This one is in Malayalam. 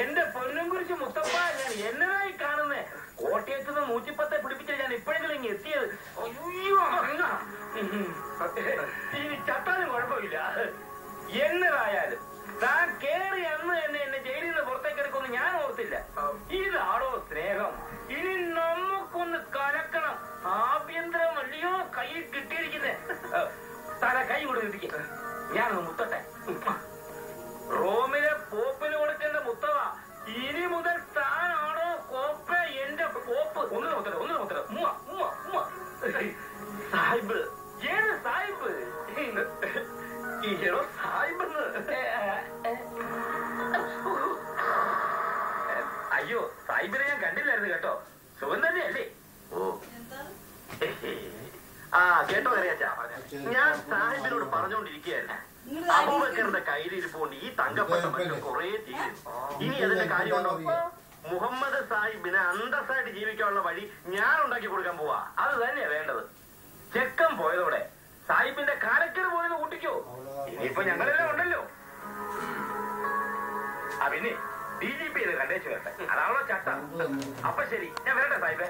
എന്റെ പൊന്നും കുറിച്ച് മുത്തപ്പ ഞാൻ എന്നതായി കാണുന്നേ കോട്ടയത്ത് നിന്ന് 110 പിടിപ്പിച്ച ഞാൻ ഇപ്പോഴെങ്കിലും ഇങ്ങ് എത്തിയത്. ഇനി ചത്താലും കുഴപ്പമില്ല. എന്നതായാലും താൻ കേറി അന്ന് എന്നെ ജയിലിൽ നിന്ന് പുറത്തേക്ക് എടുക്കുമെന്ന് ഞാൻ ഓർത്തില്ല. ഇതാണോ സ്നേഹം? ഇനി നമുക്കൊന്ന് കലക്കണം. ആഭ്യന്തരമല്ലയോ കയ്യിൽ കിട്ടിയിരിക്കുന്നേ. തല കൈ കൊടുത്തിരിക്ക, ഞാനൊന്ന് മുത്തട്ടെ. റോമിലെ പോപ്പിന് കൊടുക്കേണ്ട മുത്തവ. ഇനി മുതൽ താനാണോ കോപ്പ എന്റെ കോപ്പ്? ഒന്ന് മുത്തര സാഹിബ്. ഏത് സാഹിബ്? ഈടോ സാഹിബെന്ന്. അയ്യോ, സാഹിബിനെ ഞാൻ കണ്ടില്ലായിരുന്നു കേട്ടോ. സുഖം തന്നെയല്ലേ? ഓ കേട്ടോ അറിയാച്ചാ, ഞാൻ സാഹിബിനോട് പറഞ്ഞുകൊണ്ടിരിക്കുകയായിരുന്നു. അബൂബക്കറിന്റെ കയ്യിലിരിപ്പുകൊണ്ട് ഈ തങ്കപ്പെട്ട മറ്റും കുറെ തീരും. ഇനി അതിന്റെ കാര്യമുണ്ടോ? മുഹമ്മദ് സാഹിബിനെ അന്തസ്സായിട്ട് ജീവിക്കാനുള്ള വഴി ഞാൻ ഉണ്ടാക്കി കൊടുക്കാൻ പോവാ. അത് തന്നെയാ വേണ്ടത്. ചെക്കൻ പോയതോടെ സാഹിബിന്റെ കാലക്കേട് പോയെന്ന് കൂട്ടിക്കോ. ഇനിയിപ്പോ ഞങ്ങളെല്ലാം ഉണ്ടല്ലോ. പിന്നെ DGP ഇത് കണ്ടേച്ചു കേട്ടെ, അതാണല്ലോ ചട്ടം. അപ്പൊ ശരി, ഞാൻ വരട്ടെ സാഹിബേ.